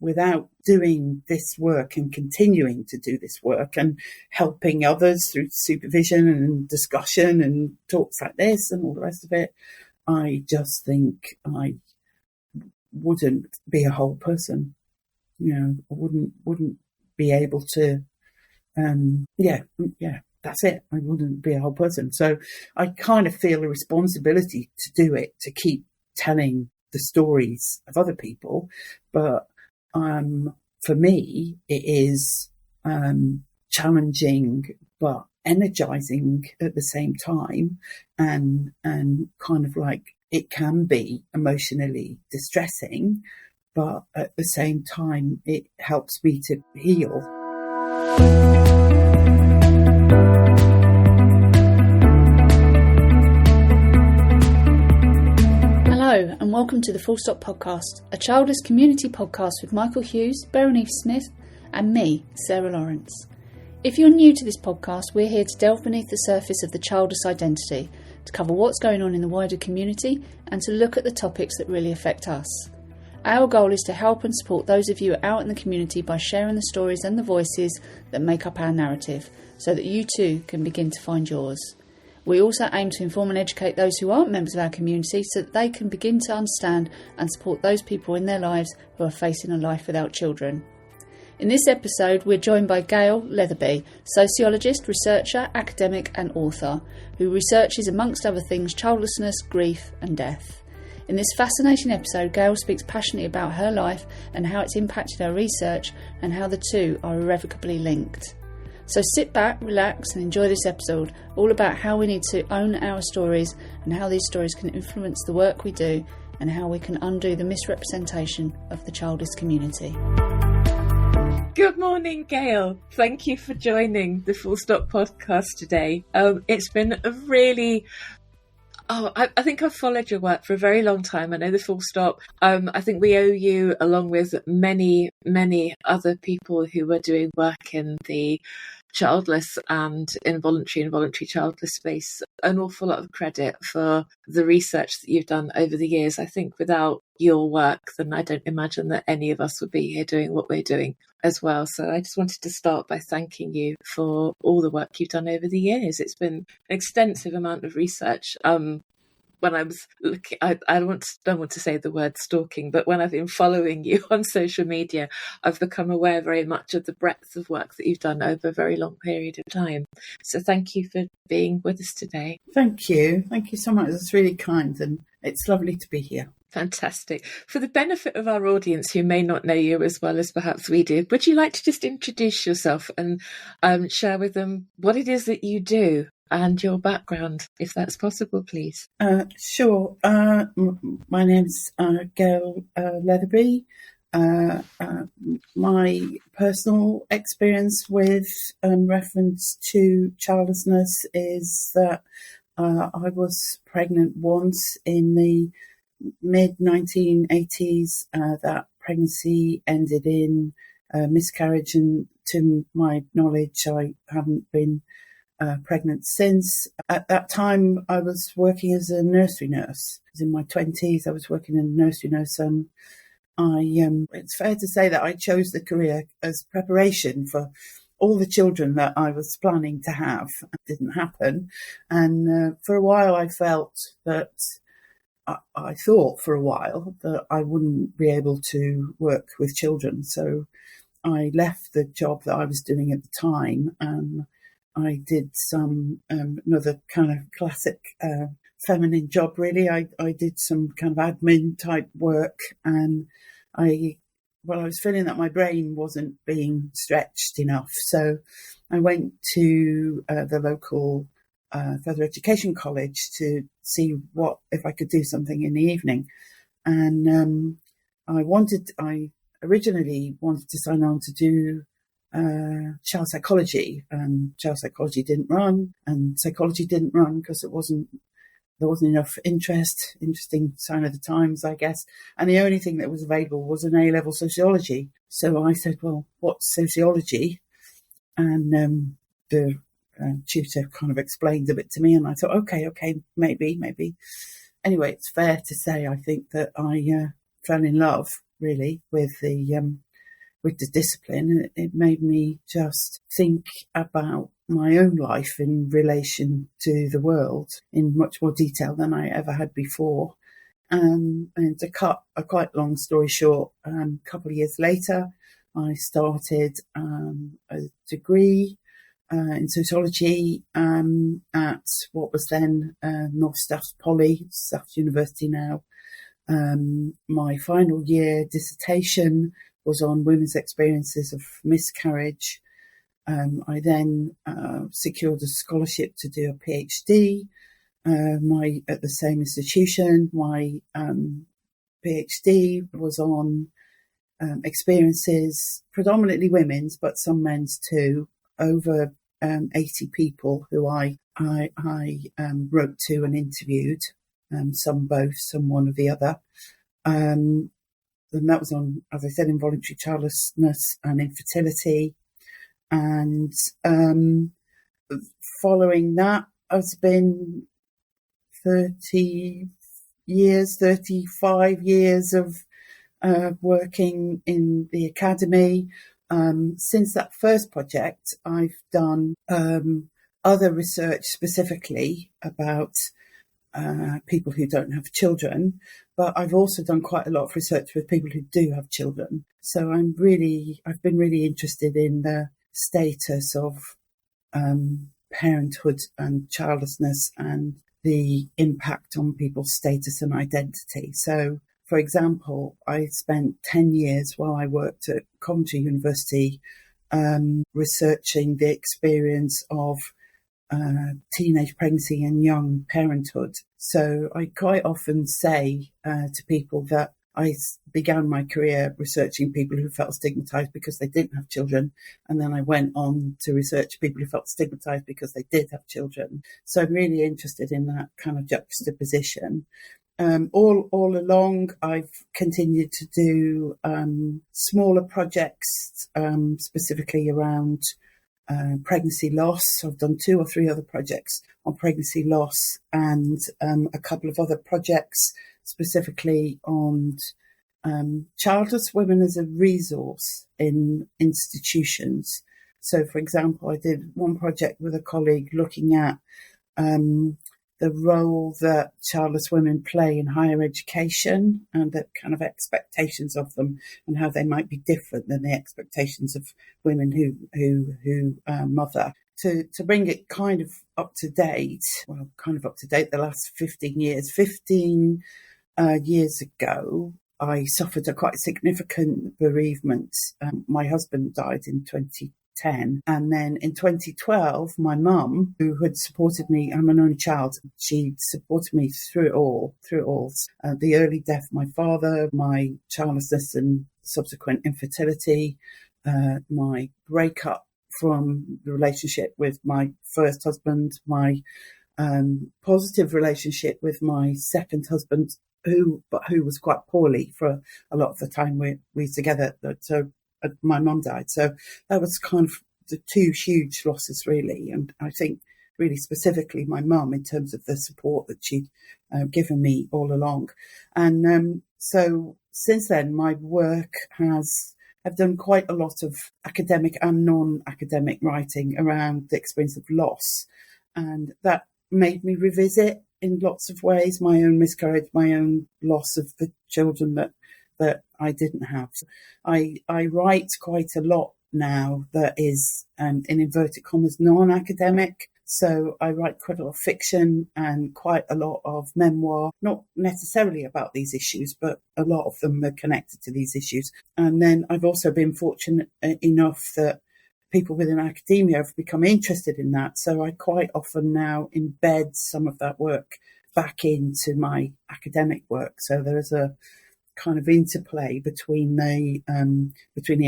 without doing this work and continuing to do this work and helping others through supervision and discussion and talks like this and all the rest of it, I just think I wouldn't be a whole person. I wouldn't be able to, that's it. I wouldn't be a whole person. So I kind of feel a responsibility to do it, to keep telling the stories of other people. But for me, it is challenging but energizing at the same time, and kind of like it can be emotionally distressing, but at the same time it helps me to heal. Hello and welcome to the Full Stop Podcast, a childless community podcast with Michael Hughes, Berenice Smith and me, Sarah Lawrence. If you're new to this podcast, we're here to delve beneath the surface of the childless identity, to cover what's going on in the wider community and to look at the topics that really affect us. Our goal is to help and support those of you out in the community by sharing the stories and the voices that make up our narrative, so that you too can begin to find yours. We also aim to inform and educate those who aren't members of our community so that they can begin to understand and support those people in their lives who are facing a life without children. In this episode, we're joined by Gayle Letherby, sociologist, researcher, academic and author, who researches, amongst other things, childlessness, grief and death. In this fascinating episode, Gayle speaks passionately about her life and how it's impacted her research and how the two are irrevocably linked. So sit back, relax and enjoy this episode, all about how we need to own our stories and how these stories can influence the work we do and how we can undo the misrepresentation of the childless community. Good morning, Gayle. Thank you for joining the Full Stop podcast today. It's been a really... I think I've followed your work for a very long time. I know the Full Stop. I think we owe you, along with many, many other people who are doing work in the childless and involuntary childless space, an awful lot of credit for the research that you've done over the years. I think without your work, then I don't imagine that any of us would be here doing what we're doing as well. So I just wanted to start by thanking you for all the work you've done over the years. It's been an extensive amount of research. When I was looking, I don't want to say the word stalking, but when I've been following you on social media, I've become aware very much of the breadth of work that you've done over a very long period of time. So thank you for being with us today. Thank you so much. That's really kind, and it's lovely to be here. Fantastic. For the benefit of our audience who may not know you as well as perhaps we do, would you like to just introduce yourself and share with them what it is that you do and your background, if that's possible, please? Sure. My name's Gayle Letherby. My personal experience with reference to childlessness is that I was pregnant once in the mid-1980s. That pregnancy ended in miscarriage, and to my knowledge, I haven't been pregnant since. At that time, I was working as a nursery nurse. I was in my 20s. I was working in a nursery nurse. It's fair to say that I chose the career as preparation for all the children that I was planning to have. It didn't happen. And for a while, I felt that I thought for a while that I wouldn't be able to work with children. So I left the job that I was doing at the time. I did some another kind of classic feminine job, really. I did some kind of admin type work, and I was feeling that my brain wasn't being stretched enough. So I went to the local further education college to see if I could do something in the evening. And I originally wanted to sign on to do child psychology, and child psychology didn't run, and psychology didn't run because there wasn't enough interesting sign of the times, I guess, and the only thing that was available was an A-level sociology. So I said, well, what's sociology? And the tutor kind of explained a bit to me, and I thought, okay, maybe. Anyway, it's fair to say I think that I fell in love really with the with the discipline, it made me just think about my own life in relation to the world in much more detail than I ever had before. And to cut a quite long story short, a couple of years later, I started a degree in sociology at what was then North Staffs Poly, Staffs University now. My final year dissertation was on women's experiences of miscarriage. I then secured a scholarship to do a PhD at the same institution. My PhD was on experiences, predominantly women's, but some men's too, over 80 people who I wrote to and interviewed, some both, some one or the other. And that was on, as I said, involuntary childlessness and infertility. And following that has been 35 years of working in the academy. Since that first project, I've done other research specifically about people who don't have children, but I've also done quite a lot of research with people who do have children. So I've been really interested in the status of parenthood and childlessness and the impact on people's status and identity. So, for example, I spent 10 years while I worked at Coventry University researching the experience of teenage pregnancy and young parenthood. So I quite often say to people that I began my career researching people who felt stigmatised because they didn't have children, and then I went on to research people who felt stigmatised because they did have children. So I'm really interested in that kind of juxtaposition. All along, I've continued to do smaller projects, specifically around pregnancy loss. I've done 2 or 3 other projects on pregnancy loss, and a couple of other projects specifically on childless women as a resource in institutions. So, for example, I did one project with a colleague looking at the role that childless women play in higher education and the kind of expectations of them and how they might be different than the expectations of women who mother. To bring it kind of up to date, the last 15 years. 15 years ago, I suffered a quite significant bereavement. My husband died in 2010. And then in 2012, my mum, who had supported me, I'm an only child, she supported me through it all. The early death of my father, my childlessness and subsequent infertility, my breakup from the relationship with my first husband, my positive relationship with my second husband, who was quite poorly for a lot of the time we were together. So my mum died. So that was kind of the 2 huge losses, really. And I think really specifically my mum in terms of the support that she'd given me all along. And so since then, my work I've done quite a lot of academic and non-academic writing around the experience of loss. And that made me revisit in lots of ways my own miscarriage, my own loss of the children that I didn't have. I write quite a lot now that is, in inverted commas, non-academic. So I write quite a lot of fiction and quite a lot of memoir, not necessarily about these issues, but a lot of them are connected to these issues. And then I've also been fortunate enough that people within academia have become interested in that. So I quite often now embed some of that work back into my academic work. So there's a kind of interplay between the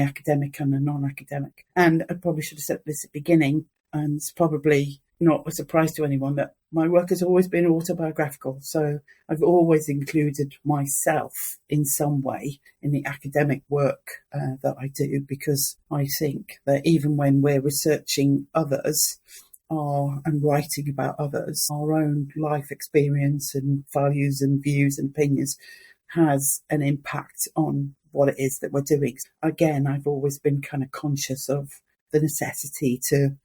academic and the non-academic. And I probably should have said this at the beginning, and it's probably not a surprise to anyone that my work has always been autobiographical. So I've always included myself in some way in the academic work that I do, because I think that even when we're researching others and writing about others, our own life experience and values and views and opinions has an impact on what it is that we're doing. Again, I've always been kind of conscious of the necessity to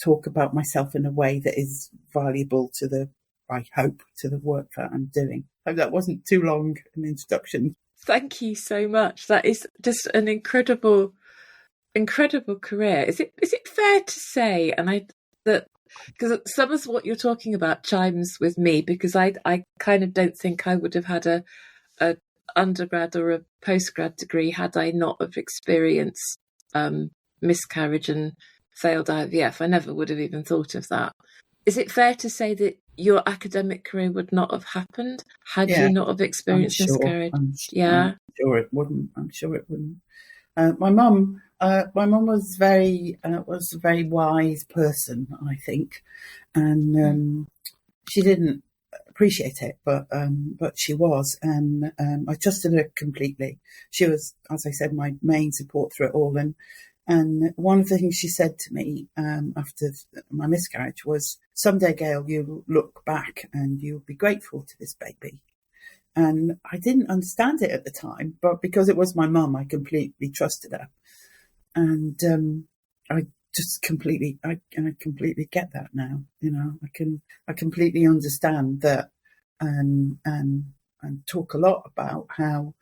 talk about myself in a way that is valuable to I hope, to the work that I'm doing. Hope that wasn't too long an introduction. Thank you so much. That is just an incredible career. Is it fair to say, that because some of what you're talking about chimes with me, because I kind of don't think I would have had a undergrad or a postgrad degree had I not have experienced miscarriage and failed IVF. I never would have even thought of that. Is it fair to say that your academic career would not have happened had you not have experienced miscarriage? I'm sure it wouldn't. My mum was a very wise person, I think, and she didn't appreciate it, but she was, and I trusted her completely. She was, as I said, my main support through it all, and one of the things she said to me after my miscarriage was, "Someday, Gayle, you'll look back and you'll be grateful to this baby." And I didn't understand it at the time, but because it was my mum, I completely trusted her. And I completely get that now. I completely understand that, and talk a lot about how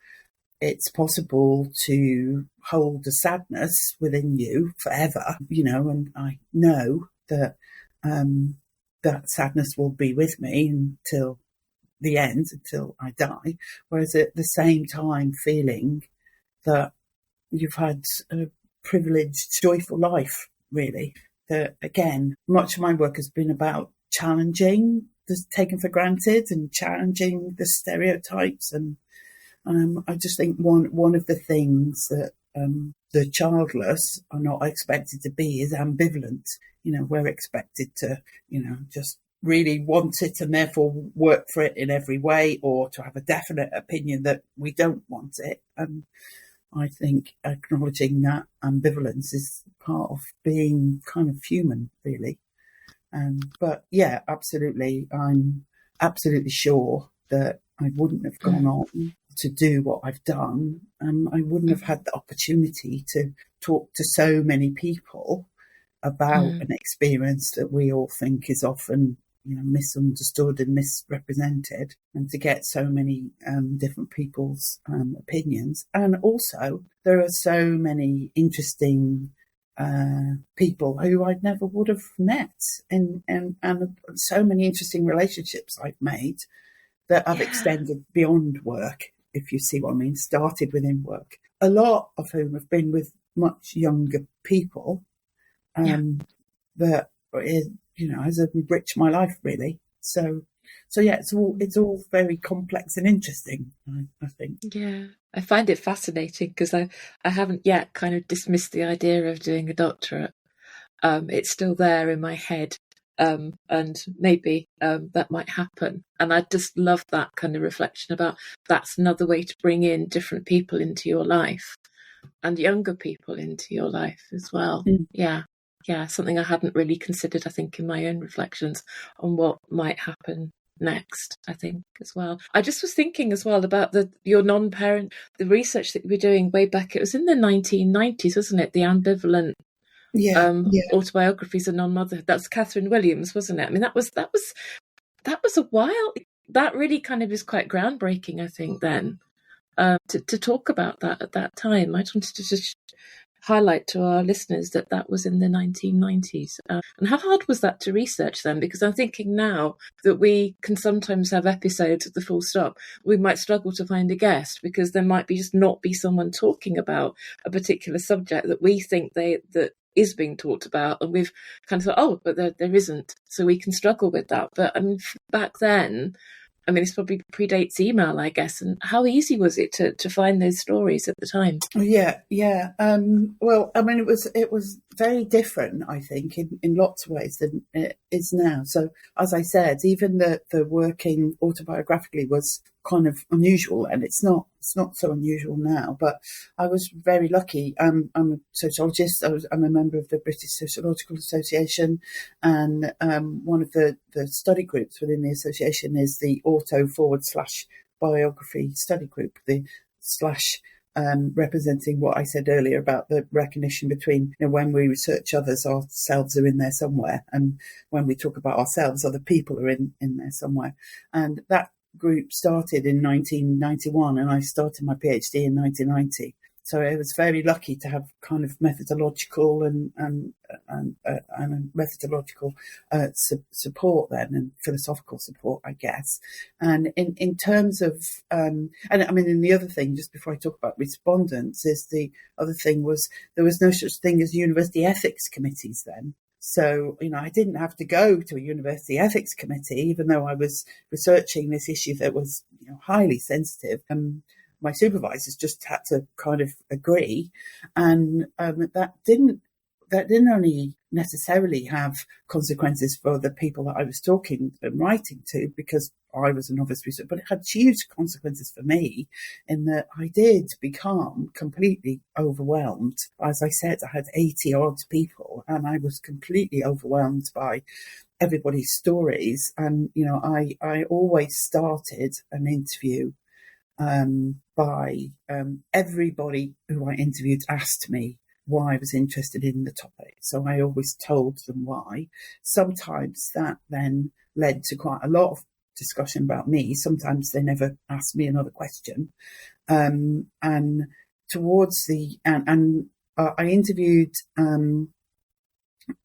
it's possible to hold the sadness within you forever, and I know that that sadness will be with me until the end, until I die. Whereas at the same time, feeling that you've had a privileged, joyful life, really. That, again, much of my work has been about challenging the taken for granted and challenging the stereotypes. And I just think one of the things that the childless are not expected to be is ambivalent. We're expected to, just really want it and therefore work for it in every way, or to have a definite opinion that we don't want it. And I think acknowledging that ambivalence is part of being kind of human, really. But yeah, absolutely. I'm absolutely sure that I wouldn't have gone on to do what I've done. I wouldn't have had the opportunity to talk to so many people about an experience that we all think is often, misunderstood and misrepresented, and to get so many different people's opinions. And also, there are so many interesting people who I never would have met, and so many interesting relationships I've made that have extended beyond work, if you see what I mean, started within work. A lot of whom have been with much younger people that has enriched my life, really. So yeah, it's all very complex and interesting, I think. Yeah, I find it fascinating because I haven't yet kind of dismissed the idea of doing a doctorate. It's still there in my head, and maybe that might happen. And I just love that kind of reflection about that's another way to bring in different people into your life and younger people into your life as well. Yeah, something I hadn't really considered, I think, in my own reflections on what might happen next, I think, as well. I just was thinking as well about your non-parent, the research that you were doing way back, it was in the 1990s, wasn't it? The ambivalent autobiographies of non-motherhood. That's Catherine Williams, wasn't it? I mean, that was a while. That really kind of is quite groundbreaking, I think, then, to talk about that at that time. I just wanted to just highlight to our listeners that was in the 1990s. And how hard was that to research then? Because I'm thinking now that we can sometimes have episodes at the Full Stop, we might struggle to find a guest because there might just not be someone talking about a particular subject that we think that is being talked about, and we've kind of thought, but there isn't, so we can struggle with that. But I mean, back then, this probably predates email, I guess. And how easy was it to find those stories at the time? Yeah. Well, it was very different, I think, in lots of ways than it is now. So, as I said, even the working autobiographically was kind of unusual, and it's not so unusual now. But I was very lucky. I'm a sociologist. I'm a member of the British Sociological Association, and one of the study groups within the association is the auto /biography study group, the representing what I said earlier about the recognition between, when we research others, ourselves are in there somewhere, and when we talk about ourselves, other people are in there somewhere. And that group started in 1991, and I started my PhD in 1990. So I was very lucky to have kind of methodological and methodological support then, and philosophical support, I guess. And in terms of, and the other thing, just before I talk about respondents, is the other thing was there was no such thing as university ethics committees then. So, I didn't have to go to a university ethics committee, even though I was researching this issue that was highly sensitive. My supervisors just had to kind of agree, and that didn't only necessarily have consequences for the people that I was talking and writing to, because I was a novice researcher, but it had huge consequences for me in that I did become completely overwhelmed. As I said, I had 80 odd people, and I was completely overwhelmed by everybody's stories. And, I always started an interview by everybody who I interviewed asked me why I was interested in the topic. So I always told them why. Sometimes that then led to quite a lot of discussion about me. Sometimes they never asked me another question. And towards I interviewed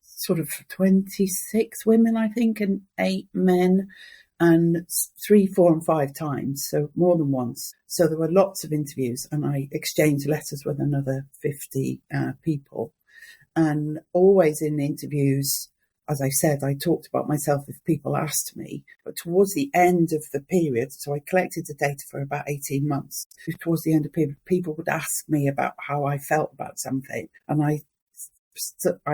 sort of 26 women, I think, and 8 men, and 3, 4, and 5 times, so more than once. So there were lots of interviews, and I exchanged letters with another 50 people. And always in interviews, as I said, I talked about myself if people asked me. But towards the end of the period, so I collected the data for about 18 months, towards the end of the period, people would ask me about how I felt about something. And I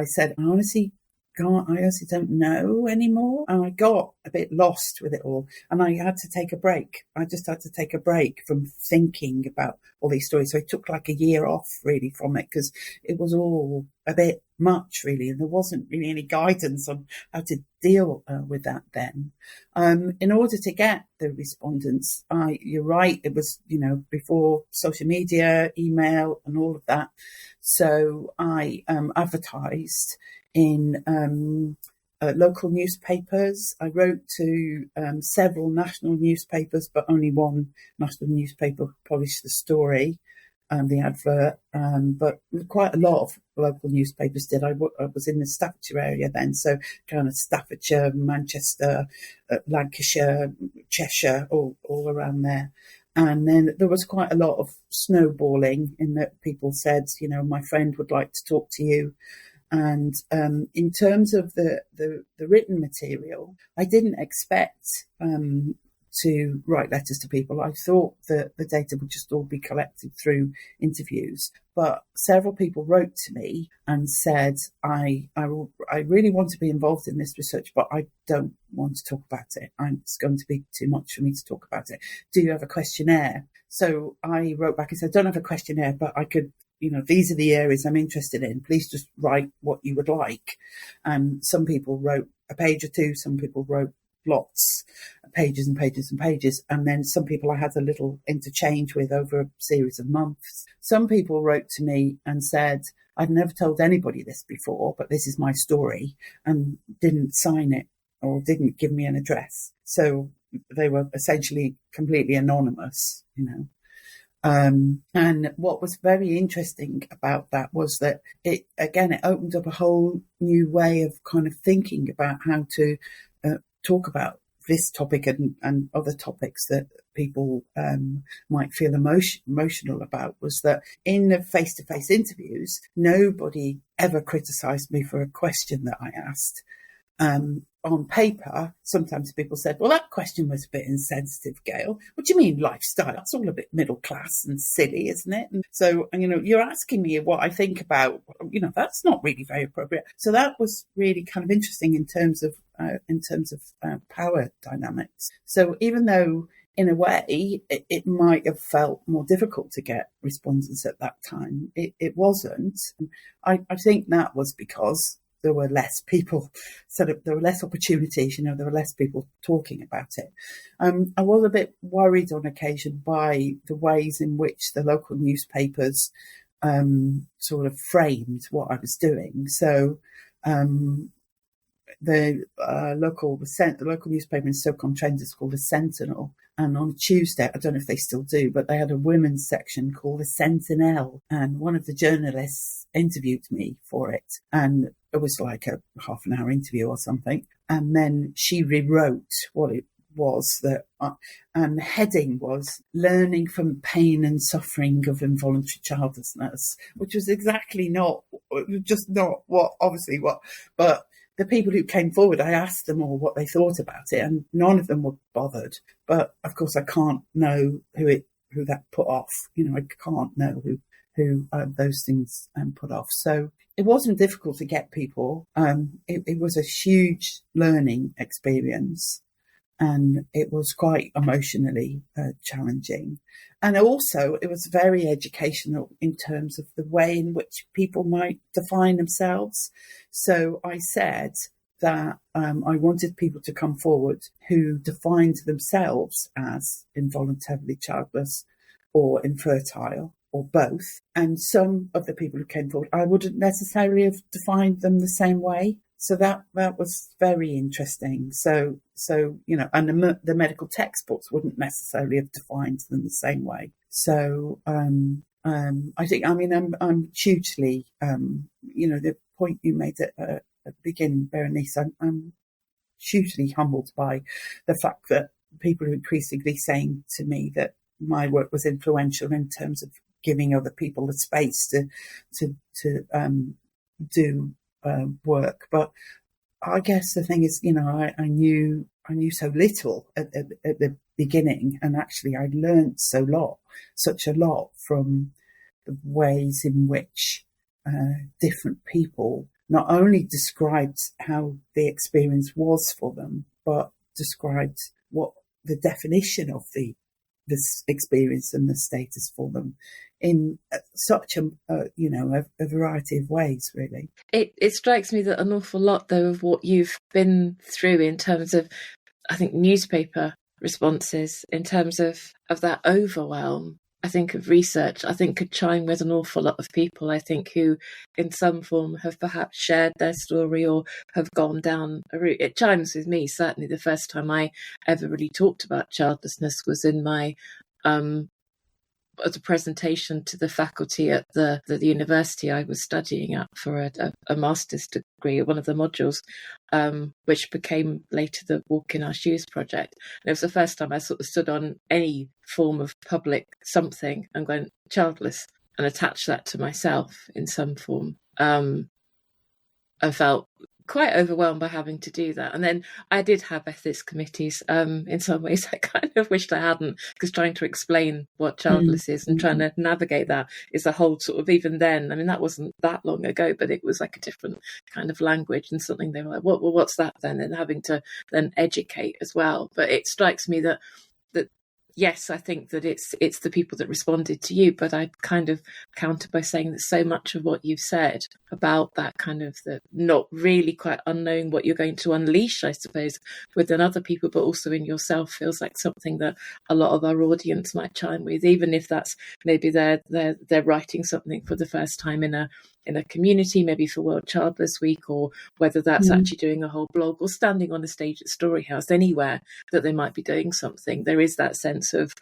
said, I honestly don't know anymore. And I got a bit lost with it all. And I had to take a break. I just had to take a break from thinking about all these stories. So I took like a year off really from it, because it was all a bit much really. And there wasn't really any guidance on how to deal with that then. In order to get the respondents, you're right, it was, before social media, email and all of that. So I advertised in local newspapers. I wrote to several national newspapers, but only one national newspaper published the story, the advert. But quite a lot of local newspapers did. I was in the Staffordshire area then, so kind of Staffordshire, Manchester, Lancashire, Cheshire, all around there. And then there was quite a lot of snowballing in that people said, my friend would like to talk to you. And in terms of the written material, I didn't expect to write letters to people. I thought that the data would just all be collected through interviews. But several people wrote to me and said, I really want to be involved in this research, but I don't want to talk about it. It's going to be too much for me to talk about it. Do you have a questionnaire? So I wrote back and said, I don't have a questionnaire, but I could, these are the areas I'm interested in. Please just write what you would like. And some people wrote a page or two. Some people wrote lots, pages and pages and pages. And then some people I had a little interchange with over a series of months. Some people wrote to me and said, I've never told anybody this before, but this is my story, and didn't sign it or didn't give me an address. So they were essentially completely anonymous, And what was very interesting about that was that it opened up a whole new way of kind of thinking about how to talk about this topic and other topics that people might feel emotional about. Was that in the face-to-face interviews, nobody ever criticised me for a question that I asked. On paper, sometimes people said, well, that question was a bit insensitive, Gayle. What do you mean lifestyle? That's all a bit middle class and silly, isn't it? And so, you're asking me what I think about, that's not really very appropriate. So that was really kind of interesting in terms of power dynamics. So even though in a way it might have felt more difficult to get respondents at that time, it wasn't. I think that was because there were less people, so there were less opportunities, there were less people talking about it. I was a bit worried on occasion by the ways in which the local newspapers sort of framed what I was doing. So the local newspaper in Stoke-on-Trent is called the Sentinel, and on Tuesday, I don't know if they still do, but they had a women's section called the Sentinel, and one of the journalists interviewed me for it, and it was like a half an hour interview or something, and then she rewrote what it was that, and the heading was "Learning from Pain and Suffering of Involuntary Childlessness," which was exactly not what, but the people who came forward, I asked them all what they thought about it, and none of them were bothered. But of course, I can't know who that put off. I can't know who those things put off. So it wasn't difficult to get people. It was a huge learning experience, and it was quite emotionally challenging. And also, it was very educational in terms of the way in which people might define themselves. So I said that I wanted people to come forward who defined themselves as involuntarily childless or infertile or both. And some of the people who came forward, I wouldn't necessarily have defined them the same way. So that was very interesting. So and the medical textbooks wouldn't necessarily have defined them the same way. So I think, I'm hugely, the point you made at the beginning, Berenice, I'm hugely humbled by the fact that people are increasingly saying to me that my work was influential in terms of giving other people the space to do work. But I guess the thing is, I knew so little at the beginning, and actually I learned such a lot from the ways in which different people not only described how the experience was for them, but described what the definition of this experience and the status for them in such a variety of ways, really. It strikes me that an awful lot, though, of what you've been through in terms of, I think, newspaper responses, in terms of that overwhelm, I think, of research, I think could chime with an awful lot of people, I think, who in some form have perhaps shared their story or have gone down a route. It chimes with me. Certainly the first time I ever really talked about childlessness was in my as a presentation to the faculty at the university I was studying at for a master's degree, one of the modules, which became later the Walk in Our Shoes project. And it was the first time I sort of stood on any form of public something and went childless and attached that to myself in some form. I felt quite overwhelmed by having to do that. And then I did have ethics committees. In some ways I kind of wished I hadn't, because trying to explain what childless is and trying to navigate that is a whole sort of, even then, I mean, that wasn't that long ago, but it was like a different kind of language and something they were like, what's that then? And having to then educate as well. But it strikes me that yes, I think that it's the people that responded to you, but I kind of counter by saying that so much of what you've said about that kind of the not really quite unknowing what you're going to unleash, I suppose, within other people, but also in yourself, feels like something that a lot of our audience might chime with, even if that's maybe they're writing something for the first time in a community, maybe for World Childless Week, or whether that's actually doing a whole blog or standing on a stage at Storyhouse, anywhere that they might be doing something. There is that sense of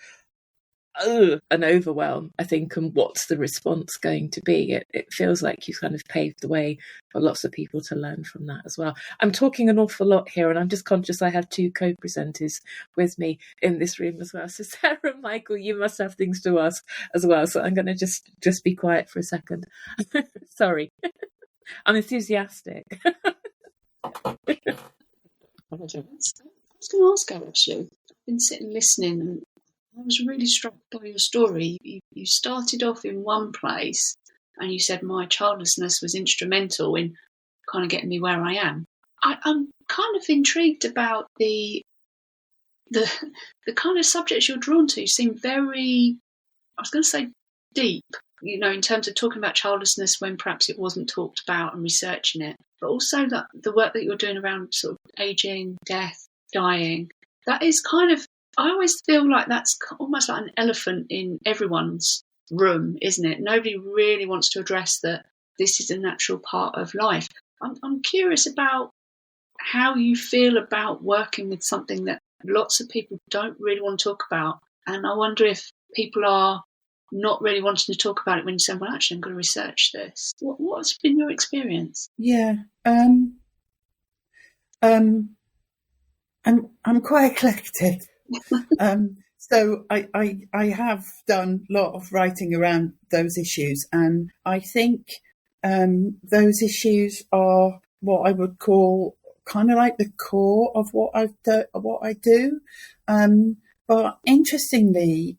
an overwhelm, I think, and what's the response going to be? It feels like you kind of paved the way for lots of people to learn from that as well. I'm talking an awful lot here, and I'm just conscious I have two co-presenters with me in this room as well. So Sarah and Michael, you must have things to ask as well. So I'm going to just be quiet for a second. Sorry. I'm enthusiastic. I was going to ask her, actually. I've been sitting listening, and I was really struck by your story. You started off in one place and you said my childlessness was instrumental in kind of getting me where I am. I'm kind of intrigued about the kind of subjects you're drawn to seem very, I was going to say deep, in terms of talking about childlessness when perhaps it wasn't talked about and researching it. but also that the work that you're doing around sort of aging, death, dying, that is kind of, I always feel like that's almost like an elephant in everyone's room, isn't it? Nobody really wants to address that this is a natural part of life. I'm curious about how you feel about working with something that lots of people don't really want to talk about. And I wonder if people are not really wanting to talk about it when you say, well, actually, I'm going to research this. What's been your experience? Yeah. I'm quite eclectic. So I have done a lot of writing around those issues, and I think those issues are what I would call kind of like the core of what I do. But interestingly,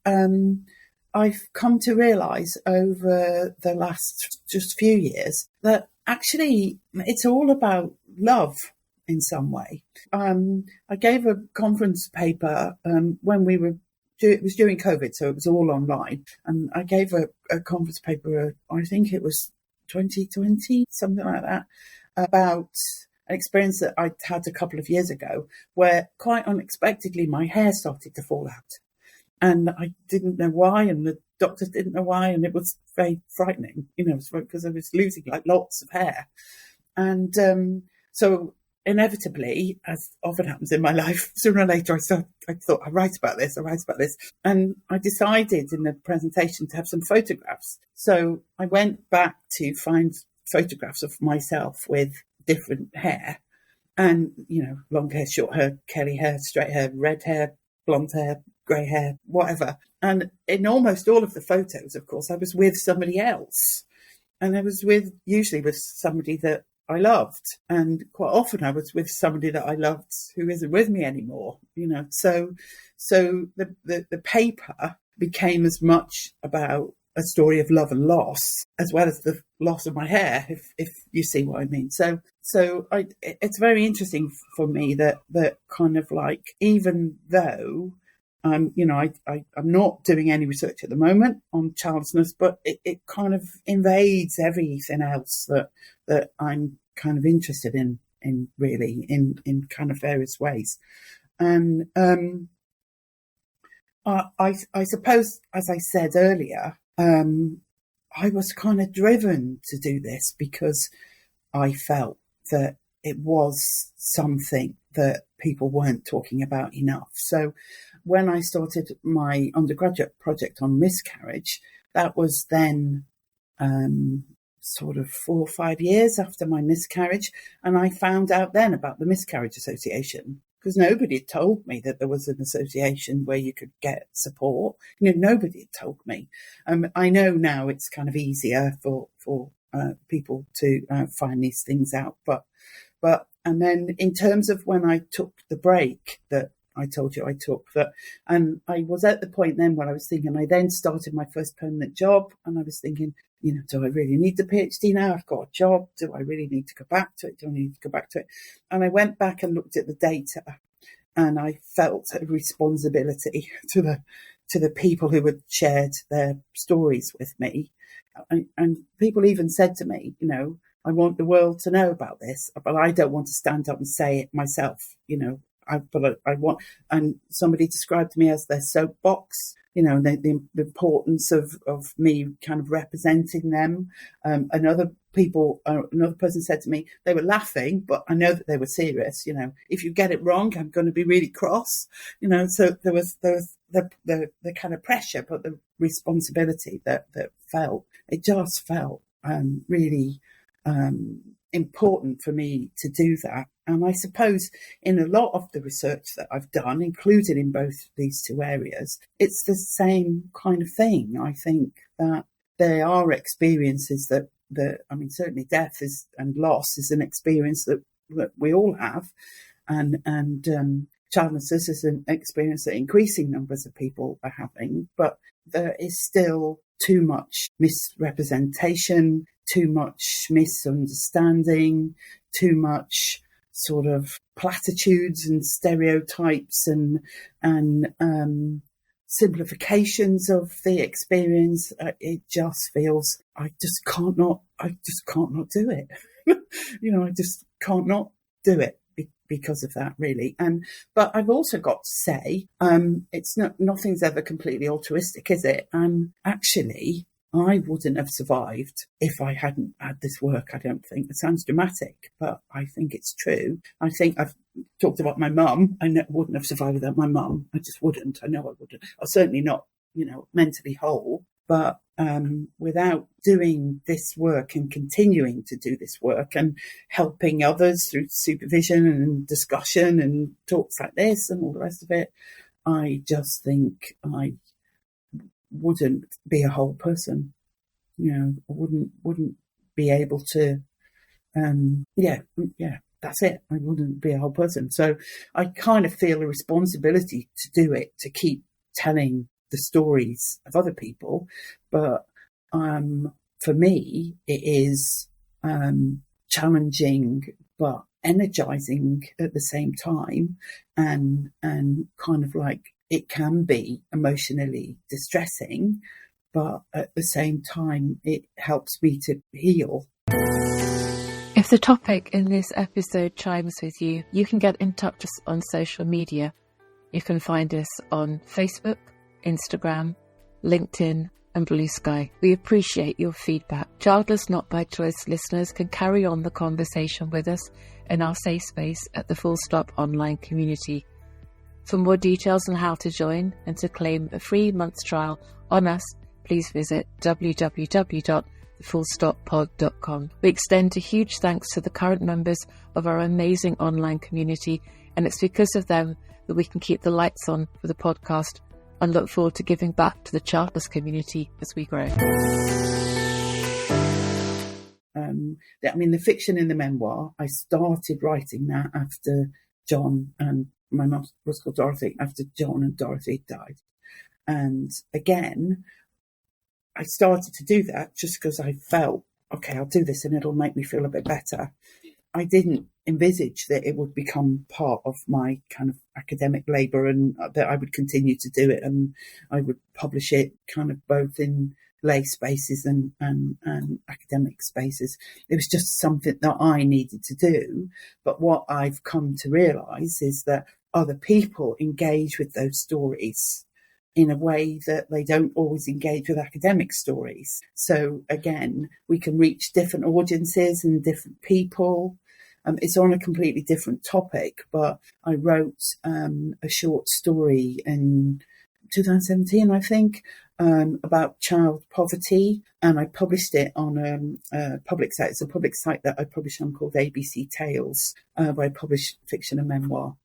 I've come to realise over the last just few years that actually it's all about love in some way. I gave a conference paper when it was during COVID, so it was all online. And I gave a conference paper, I think it was 2020, something like that, about an experience that I'd had a couple of years ago where quite unexpectedly my hair started to fall out. And I didn't know why, and the doctors didn't know why, and it was very frightening, because I was losing like lots of hair. And so inevitably, as often happens in my life, sooner or later I thought, I'll write about this. And I decided in the presentation to have some photographs. So I went back to find photographs of myself with different hair and, long hair, short hair, curly hair, straight hair, red hair, blonde hair, grey hair, whatever. And in almost all of the photos, of course, I was with somebody else. And I was usually with somebody that I loved. And quite often I was with somebody that I loved who isn't with me anymore, So the paper became as much about a story of love and loss, as well as the loss of my hair, if you see what I mean. So it's very interesting for me that kind of like, even though I'm not doing any research at the moment on childlessness, but it kind of invades everything else that I'm kind of interested in really in kind of various ways. And I suppose, as I said earlier, I was kind of driven to do this because I felt that it was something that people weren't talking about enough. So when I started my undergraduate project on miscarriage, that was then sort of 4 or 5 years after my miscarriage. And I found out then about the Miscarriage Association, because nobody had told me that there was an association where you could get support. Nobody had told me. I know now it's kind of easier for people to find these things out. But and then in terms of when I took the break that I told you I took, and I was at the point then when I was thinking, I then started my first permanent job, and I was thinking, do I really need the PhD now? I've got a job. Do I really need to go back to it? Do I need to go back to it? And I went back and looked at the data, and I felt a responsibility to the people who had shared their stories with me. And people even said to me, I want the world to know about this, but I don't want to stand up and say it myself, But I want, and somebody described me as their soapbox, the importance of me kind of representing them. Another person said to me, they were laughing, but I know that they were serious. If you get it wrong, I'm going to be really cross. So there was the kind of pressure, but the responsibility that just felt really important for me to do that. And I suppose in a lot of the research that I've done, included in both these two areas, it's the same kind of thing. I think that there are experiences that certainly death and loss is an experience that we all have. And childlessness is an experience that increasing numbers of people are having. But there is still too much misrepresentation, too much misunderstanding, too much sort of platitudes and stereotypes and simplifications of the experience. It just feels I just can't not do it. I just can't not do it because of that, really. But I've also got to say, it's nothing's ever completely altruistic, is it? Actually, I wouldn't have survived if I hadn't had this work, I don't think. It sounds dramatic, but I think it's true. I think I've talked about my mum. I wouldn't have survived without my mum. I just wouldn't. I know I wouldn't. I'm certainly not, mentally whole. But without doing this work and continuing to do this work and helping others through supervision and discussion and talks like this and all the rest of it, I just think I wouldn't be a whole person. I wouldn't be able to. That's it. I wouldn't be a whole person. So I kind of feel a responsibility to do it, to keep telling the stories of other people. But for me, it is challenging but energizing at the same time, and kind of like it can be emotionally distressing, but at the same time, it helps me to heal. If the topic in this episode chimes with you, you can get in touch with us on social media. You can find us on Facebook, Instagram, LinkedIn, and Blue Sky. We appreciate your feedback. Childless Not by Choice listeners can carry on the conversation with us in our safe space at the Full Stop online community. For more details on how to join and to claim a free month's trial on us, please visit www.thefullstoppod.com. We extend a huge thanks to the current members of our amazing online community, and it's because of them that we can keep the lights on for the podcast and look forward to giving back to the childless community as we grow. The fiction in the memoir, I started writing that after John and my mum was called Dorothy, after John and Dorothy died. And again, I started to do that just because I felt, okay, I'll do this and it'll make me feel a bit better. I didn't envisage that it would become part of my kind of academic labour and that I would continue to do it, and I would publish it kind of both in lay spaces and academic spaces. It was just something that I needed to do. But what I've come to realise is that other people engage with those stories in a way that they don't always engage with academic stories. So again, we can reach different audiences and different people. It's on a completely different topic, but I wrote a short story in 2017, I think, about child poverty, and I published it on a public site. It's a public site that I publish on called ABC Tales, where I publish fiction and memoir.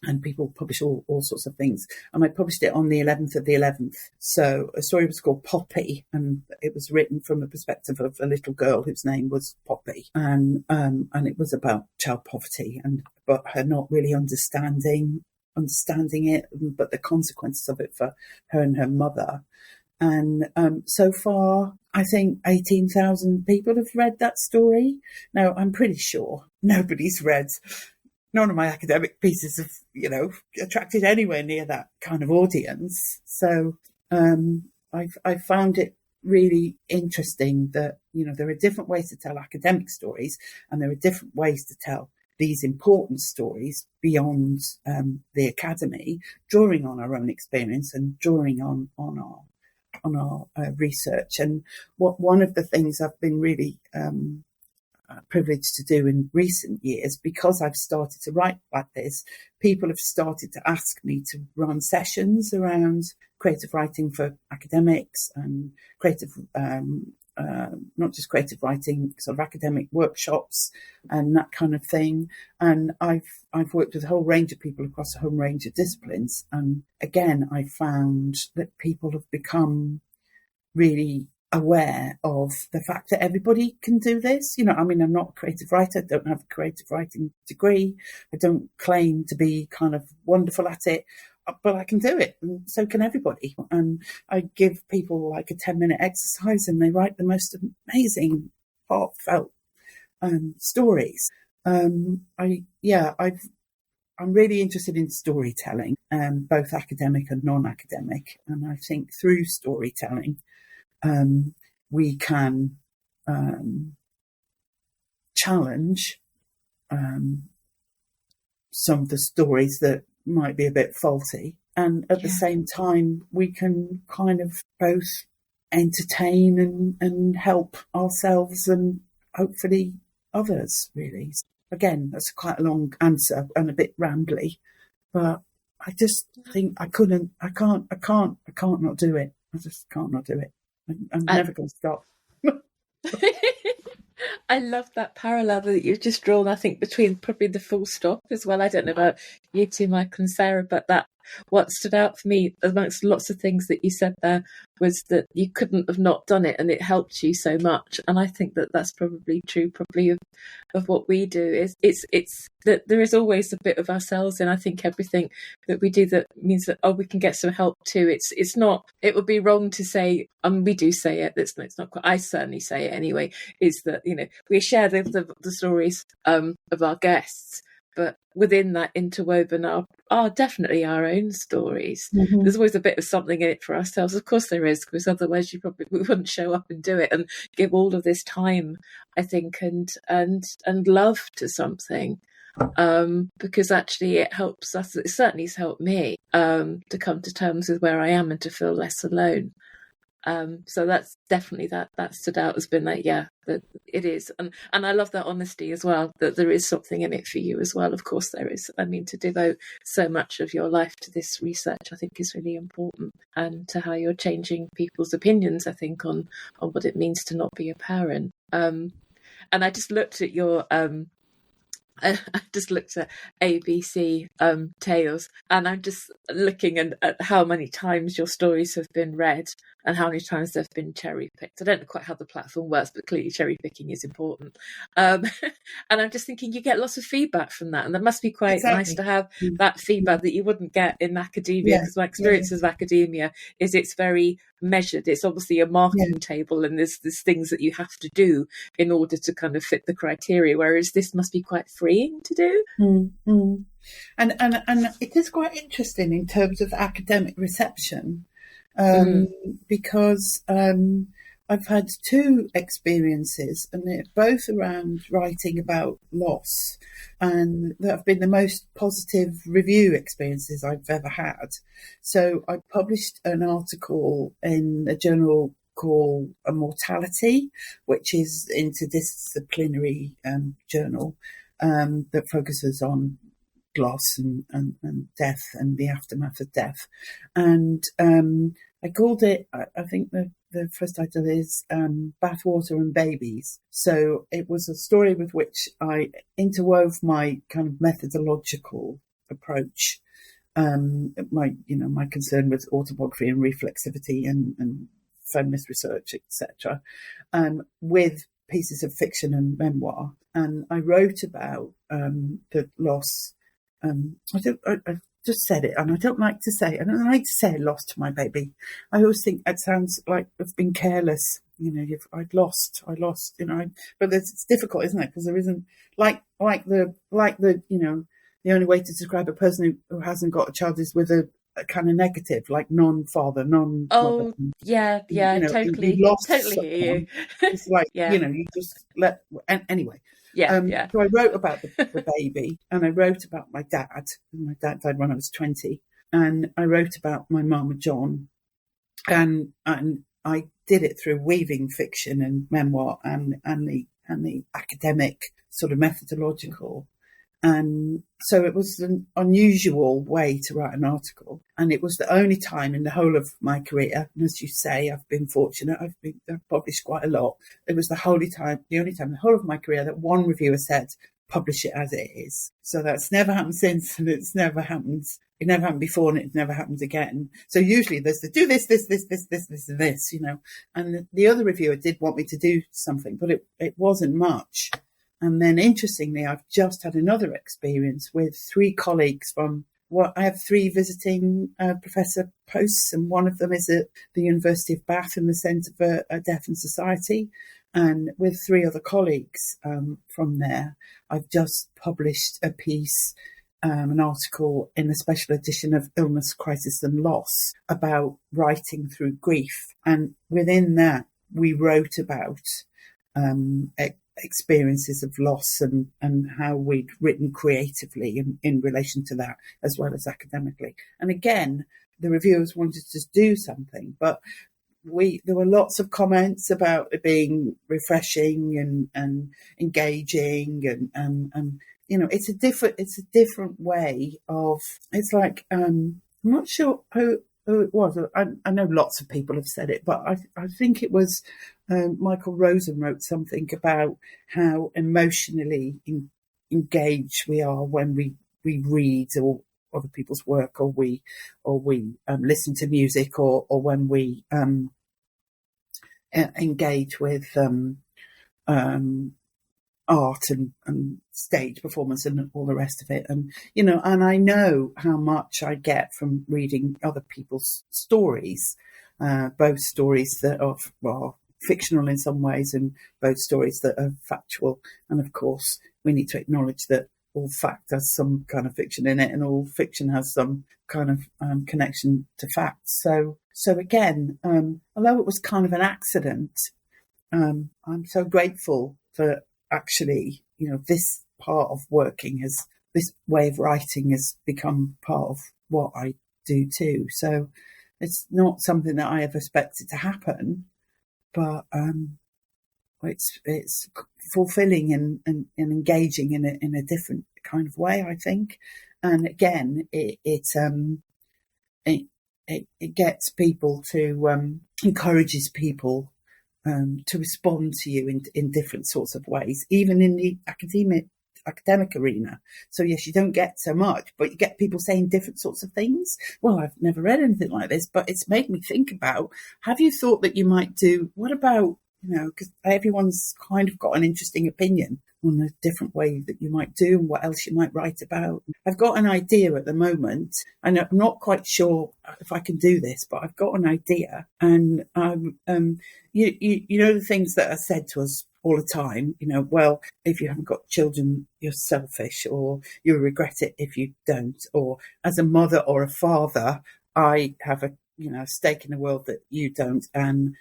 And people publish all sorts of things. And I published it on the 11th of the 11th. So a story was called Poppy, and it was written from the perspective of a little girl whose name was Poppy. And it was about child poverty, but her not really understanding it, but the consequences of it for her and her mother. And so far, I think 18,000 people have read that story. Now, I'm pretty sure nobody's read. None of my academic pieces have, attracted anywhere near that kind of audience. So I found it really interesting that, there are different ways to tell academic stories, and there are different ways to tell these important stories beyond the academy, drawing on our own experience and drawing on our research. And one of the things I've been really privileged to do in recent years, because I've started to write like this, people have started to ask me to run sessions around creative writing for academics and creative, not just creative writing, sort of academic workshops and that kind of thing. And I've worked with a whole range of people across a whole range of disciplines. And again, I found that people have become really aware of the fact that everybody can do this. I'm not a creative writer, I don't have a creative writing degree, I don't claim to be kind of wonderful at it, but I can do it, and so can everybody. And I give people like a 10-minute exercise and they write the most amazing, heartfelt stories. I've I'm really interested in storytelling, both academic and non-academic. And I think through storytelling, we can challenge some of the stories that might be a bit faulty. And at the same time, we can kind of both entertain and help ourselves and hopefully others, really. Again, that's quite a long answer and a bit rambly, but I just think I can't not do it. I just can't not do it. I'm never going to stop. I love that parallel that you've just drawn, I think, between probably the full stop as well. I don't know about you two, Michael and Sarah, but that what stood out for me amongst lots of things that you said there was that you couldn't have not done it and it helped you so much. And I think that that's probably true of what we do. Is it's that there is always a bit of ourselves in, I think, everything that we do that means that, we can get some help too. It's not, it would be wrong to say, we do say it, it's not quite, I certainly say it anyway, is that, we share the stories of our guests, but within that interwoven are definitely our own stories. Mm-hmm. There's always a bit of something in it for ourselves. Of course there is, because otherwise we wouldn't show up and do it and give all of this time, I think, and love to something. Because actually it helps us, it certainly has helped me to come to terms with where I am and to feel less alone. So that's definitely that stood out as being like, that it is. And I love that honesty as well, that there is something in it for you as well. Of course there is. I mean, to devote so much of your life to this research, I think is really important, and to how you're changing people's opinions, I think, on what it means to not be a parent. And I just looked at your I just looked at ABC Tales, and I'm just looking at how many times your stories have been read and how many times they've been cherry picked. I don't know quite how the platform works, but clearly cherry picking is important. And I'm just thinking you get lots of feedback from that, and that must be quite nice to have that feedback that you wouldn't get in academia, because my experience of academia is it's very measured. It's obviously a marking table, and there's things that you have to do in order to kind of fit the criteria, whereas this must be quite freeing to do. Mm-hmm. And it is quite interesting in terms of academic reception, because I've had two experiences, and they're both around writing about loss, and that have been the most positive review experiences I've ever had. So I published an article in a journal called Mortality, which is interdisciplinary journal that focuses on loss and death and the aftermath of death. And I called it, I think the first title is Bathwater and Babies. So it was a story with which I interwove my kind of methodological approach, my concern with autobiography and reflexivity and feminist research, etc., with pieces of fiction and memoir. And I wrote about the loss. I just said it, and I don't like to say it. I don't like to say I lost my baby. I always think it sounds like I've been careless. I'd lost. But it's difficult, isn't it? Because there isn't like the only way to describe a person who hasn't got a child is with a kind of negative, like non-father, non. Oh, totally. You lost totally someone. Hear you. It's like you just let. Anyway. So I wrote about the baby, and I wrote about my dad. My dad died when I was 20, and I wrote about my mum and John, and I did it through weaving fiction and memoir and the academic sort of methodological. And so it was an unusual way to write an article, and it was the only time in the whole of my career, and as you say, I've been fortunate, I've published quite a lot. It was the only time in the whole of my career that one reviewer said, publish it as it is. So that's never happened since, and it never happened before, and it never happened again. So usually there's the do this, and this, and the other reviewer did want me to do something, but it wasn't much. And then, interestingly, I've just had another experience with three colleagues I have three visiting professor posts, and one of them is at the University of Bath in the Centre for Death and Society. And with three other colleagues from there, I've just published a piece an article in a special edition of Illness, Crisis and Loss about writing through grief. And within that, we wrote about experiences of loss and how we'd written creatively in relation to that, as well as academically. And again, the reviewers wanted to do something, but there were lots of comments about it being refreshing and engaging and it's a different way of, it's like, I'm not sure who it was. I know lots of people have said it, but I think it was Michael Rosen wrote something about how emotionally engaged we are when we read or other people's work, or we listen to music, or when we engage with art and stage performance and all the rest of it. And and I know how much I get from reading other people's stories, both stories that are fictional in some ways and both stories that are factual. And of course, we need to acknowledge that all fact has some kind of fiction in it, and all fiction has some kind of connection to facts. So again, although it was kind of an accident, I'm so grateful that actually, this part of this way of writing has become part of what I do too. So it's not something that I ever expected to happen, but it's fulfilling and engaging in a different kind of way, I think. And again, it gets people to encourages people to respond to you in different sorts of ways, even in the academic arena. So yes, you don't get so much, but you get people saying different sorts of things. Well, I've never read anything like this, but it's made me think about, have you thought that you might do, what about, because everyone's kind of got an interesting opinion on a different way that you might do and what else you might write about. I've got an idea at the moment, and I'm not quite sure if I can do this, but I've got an idea. And the things that are said to us all the time, well, if you haven't got children, you're selfish, or you'll regret it if you don't, or as a mother or a father, I have a stake in the world that you don't. And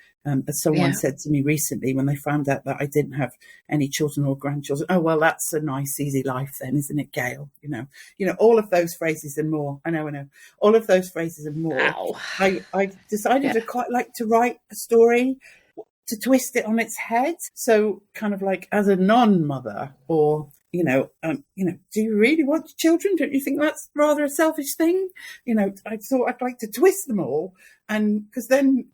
as someone said to me recently, when they found out that I didn't have any children or grandchildren, oh, well, that's a nice, easy life then, isn't it, Gayle? All of those phrases and more. I know. All of those phrases and more. Ow. I decided to quite like to write a story, to twist it on its head. So kind of like as a non-mother, or do you really want children? Don't you think that's rather a selfish thing? I thought I'd like to twist them all, and because then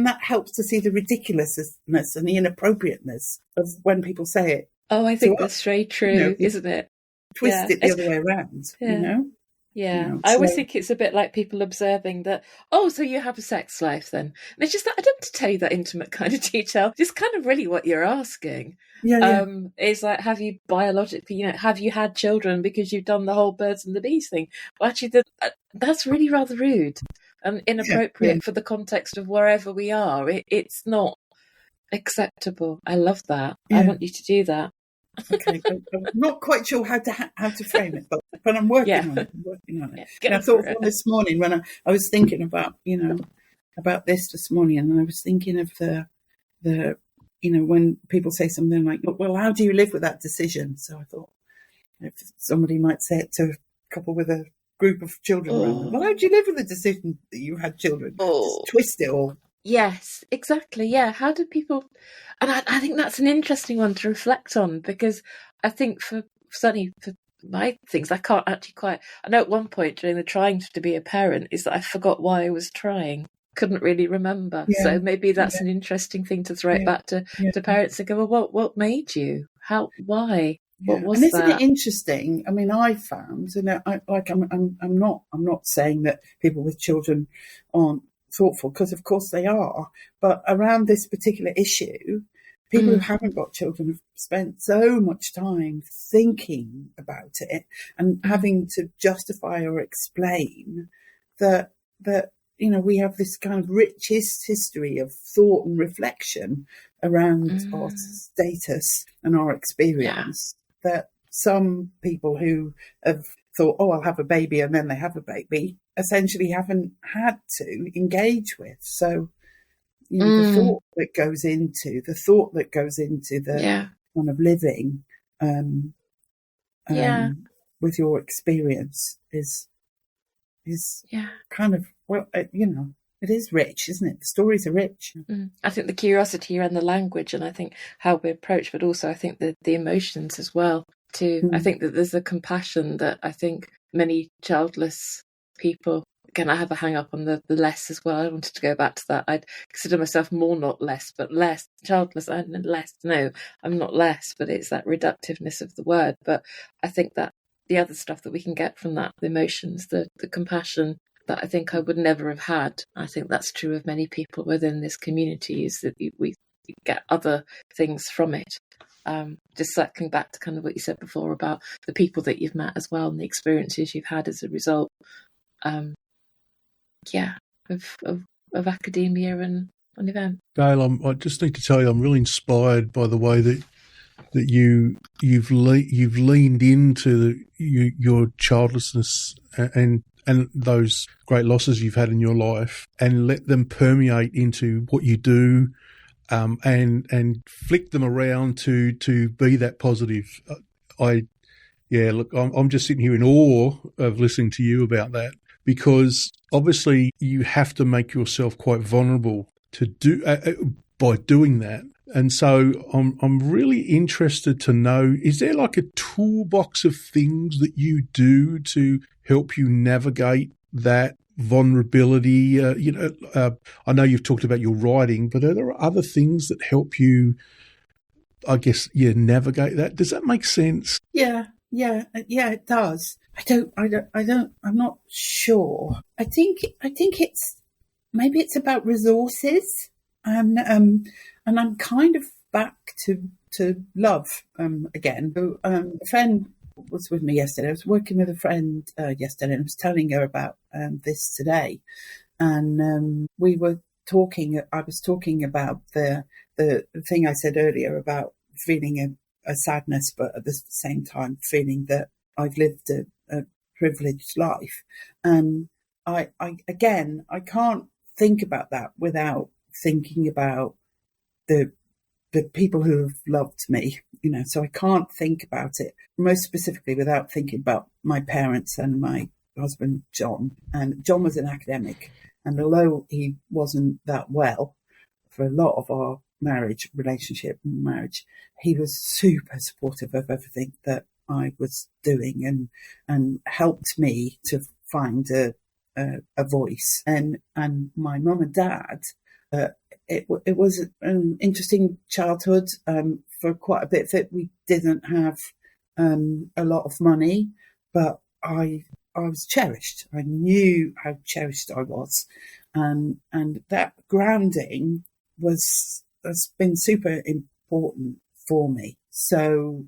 that helps to see the ridiculousness and the inappropriateness of when people say it. Oh, I think that's very true, isn't it? Twist it the other way around, Yeah, I always think it's a bit like people observing that, oh, so you have a sex life then. And it's just that I don't have to tell you that intimate kind of detail. It's kind of really what you're asking. It's like, have you biologically, have you had children because you've done the whole birds and the bees thing? Well, actually, that's really rather rude and inappropriate for the context of wherever we are. It's not acceptable. I love that. I want you to do that. Okay, I'm not quite sure how to frame it, but I'm working on it. And I thought this morning when I was thinking about about this morning, and I was thinking of the when people say something like, well, how do you live with that decision? So I thought if somebody might say it to a couple with a group of children around them, well, how do you live with the decision that you had children? Just twist it all. Yes, exactly. Yeah. How do people, and I think that's an interesting one to reflect on, because I think certainly for my things, I can't actually quite, I know at one point during the trying to be a parent is that I forgot why I was trying. Couldn't really remember. So maybe that's an interesting thing to throw it back to parents and go, well, what made you? Why? What was and that? Isn't it interesting? I mean, I found, I'm not saying that people with children aren't thoughtful, because of course they are, but around this particular issue, people who haven't got children have spent so much time thinking about it and having to justify or explain that we have this kind of richest history of thought and reflection around our status and our experience that some people who have thought, oh, I'll have a baby, and then they have a baby, essentially haven't had to engage with. So, the thought that goes into the kind of living with your experience is kind of, well, it is rich, isn't it? The stories are rich. I think the curiosity around the language, and I think how we approach, but also I think the emotions as well too. I think that there's a compassion that I think many childless people, again, I have a hang up on the less as well. I wanted to go back to that. I'd consider myself more, not less, but less childless. I'm less. No, I'm not less, but it's that reductiveness of the word. But I think that the other stuff that we can get from that, the emotions, the compassion, that I think I would never have had. I think that's true of many people within this community, is that we get other things from it. Just circling back to kind of what you said before about the people that you've met as well and the experiences you've had as a result. Of academia and an event. Gayle, I just need to tell you, I'm really inspired by the way that you've leaned into your childlessness and those great losses you've had in your life, and let them permeate into what you do, and flick them around to be that positive. I'm just sitting here in awe of listening to you about that, because obviously you have to make yourself quite vulnerable to do by doing that. And so I'm really interested to know, is there like a toolbox of things that you do to help you navigate that vulnerability? I know you've talked about your writing, but are there other things that help you, I guess, navigate that? Does that make sense? Yeah, it does. I'm not sure. I think maybe it's about resources, and I'm kind of back to love again. So, a friend was with me yesterday. I was working with a friend yesterday, and I was telling her about this today, and we were talking. I was talking about the thing I said earlier about feeling a sadness, but at the same time feeling that I've lived a privileged life. And I can't think about that without thinking about the people who have loved me, so I can't think about it most specifically without thinking about my parents and my husband, John. And John was an academic, and although he wasn't that well for a lot of our marriage, he was super supportive of everything that I was doing, and helped me to find a voice. And my mum and dad, it was an interesting childhood. For quite a bit of it, we didn't have a lot of money, but I was cherished. I knew how cherished I was, and that grounding has been super important for me. So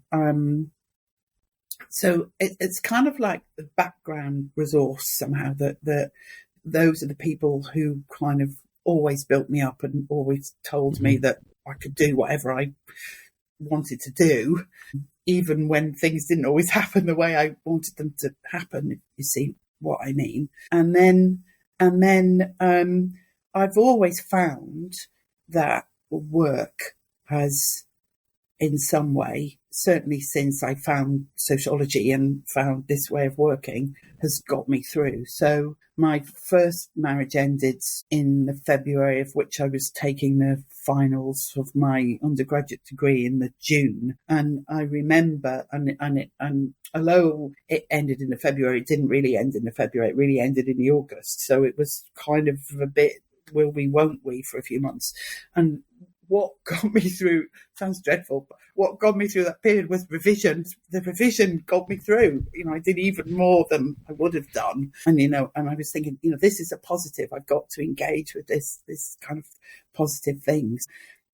it's kind of like the background resource somehow, that those are the people who kind of always built me up and always told me that I could do whatever I wanted to do, even when things didn't always happen the way I wanted them to happen, if you see what I mean. And then I've always found that work has, in some way, certainly since I found sociology and found this way of working, has got me through. So my first marriage ended in the February, of which I was taking the finals of my undergraduate degree in the June. And I remember, and although it ended in the February, it didn't really end in the February, it really ended in the August. So it was kind of a bit, will we, won't we, for a few months. And what got me through, sounds dreadful, but what got me through that period was revision. The revision got me through. I did even more than I would have done. And, and I was thinking, this is a positive. I've got to engage with this kind of positive things.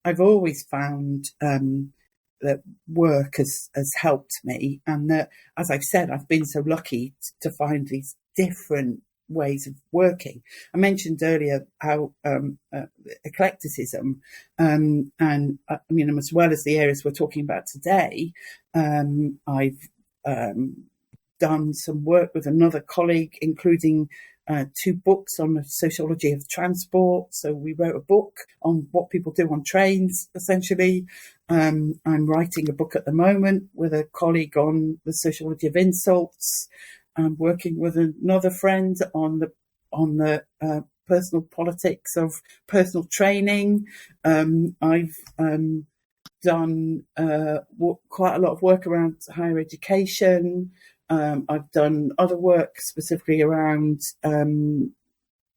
I've always found that work has helped me. And that, as I've said, I've been so lucky to find these different ways of working. I mentioned earlier how eclecticism, and as well as the areas we're talking about today, I've done some work with another colleague, including 2 books on the sociology of transport. So we wrote a book on what people do on trains, essentially. I'm writing a book at the moment with a colleague on the sociology of insults. I'm working with another friend on the personal politics of personal training. I've done quite a lot of work around higher education. I've done other work specifically around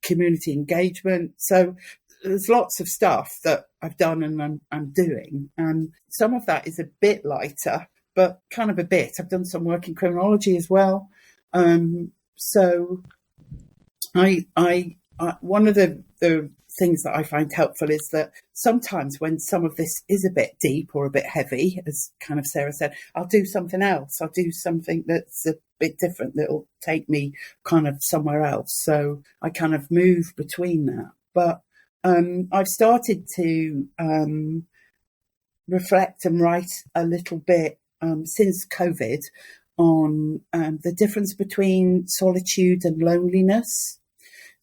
community engagement. So there's lots of stuff that I've done and I'm doing. And some of that is a bit lighter, but kind of a bit. I've done some work in criminology as well. So I one of the things that I find helpful is that sometimes when some of this is a bit deep or a bit heavy, as kind of Sarah said, I'll do something else. I'll do something that's a bit different that'll take me kind of somewhere else. So I kind of move between that. But I've started to reflect and write a little bit since COVID on the difference between solitude and loneliness.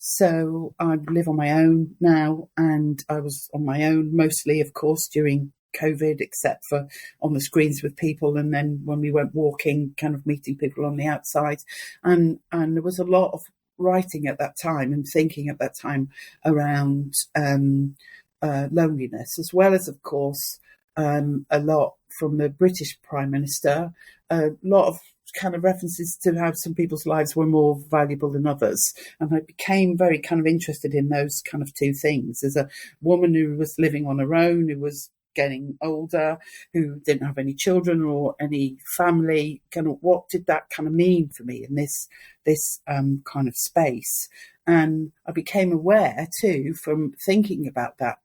So I live on my own now, and I was on my own mostly, of course, during COVID, except for on the screens with people, and then when we went walking, kind of meeting people on the outside. And there was a lot of writing at that time and thinking at that time around loneliness, as well as, of course, a lot from the British Prime Minister, a lot of kind of references to how some people's lives were more valuable than others. And I became very kind of interested in those kind of two things. As a woman who was living on her own, who was getting older, who didn't have any children or any family, kind of what did that kind of mean for me in this kind of space? And I became aware too, from thinking about that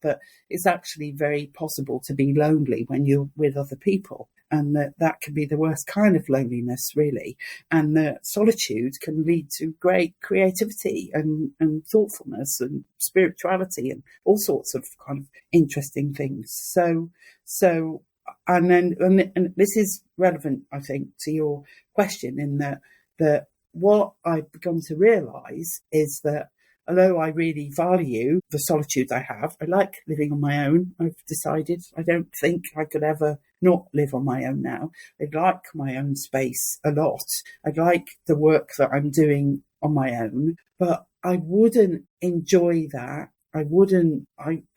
it's actually very possible to be lonely when you're with other people. And that can be the worst kind of loneliness, really. And that solitude can lead to great creativity and thoughtfulness and spirituality and all sorts of kind of interesting things. So and this is relevant, I think, to your question, in that what I've begun to realise is that although I really value the solitude I have, I like living on my own. I've decided I don't think I could ever not live on my own now. I like my own space a lot. I like the work that I'm doing on my own, but I wouldn't enjoy that. I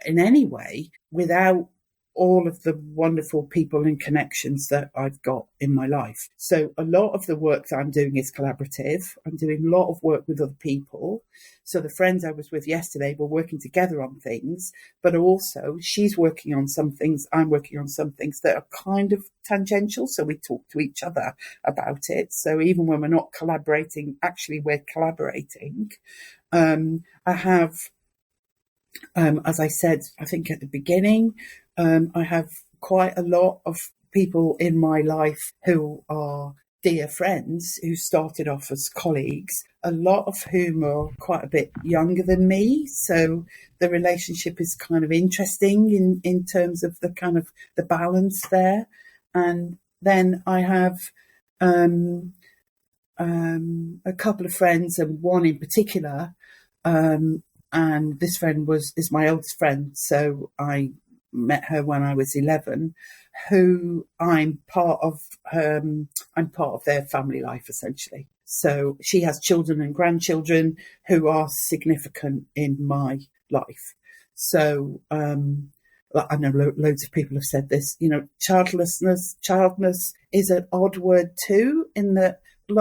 in any way without all of the wonderful people and connections that I've got in my life. So a lot of the work that I'm doing is collaborative. I'm doing a lot of work with other people. So the friends I was with yesterday were working together on things, but also she's working on some things, I'm working on some things that are kind of tangential. So we talk to each other about it. So even when we're not collaborating, actually we're collaborating. I have, as I said, I think at the beginning, I have quite a lot of people in my life who are dear friends who started off as colleagues, a lot of whom are quite a bit younger than me. So the relationship is kind of interesting in terms of the kind of the balance there. And then I have a couple of friends, and one in particular, and this friend is my oldest friend. So I met her when I was 11, who I'm part of their family life, essentially. So she has children and grandchildren who are significant in my life. So I know loads of people have said this, childlessness is an odd word too, in that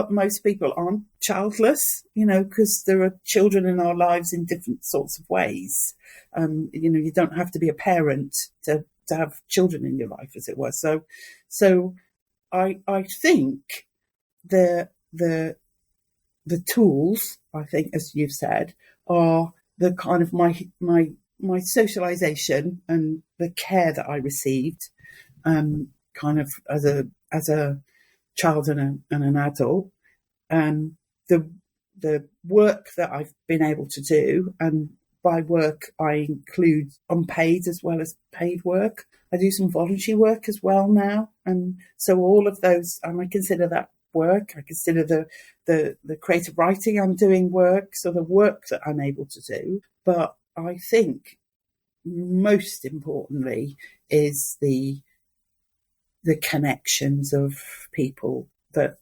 most people aren't childless, because there are children in our lives in different sorts of ways. You don't have to be a parent to have children in your life, as it were. So I think the tools, I think, as you've said, are the kind of my socialization and the care that I received, kind of as a child and an adult, the work that I've been able to do, and by work I include unpaid as well as paid work. I do some voluntary work as well now, and so all of those, and I consider that work. I consider the creative writing I'm doing work, so the work that I'm able to do. But I think most importantly is the connections of people that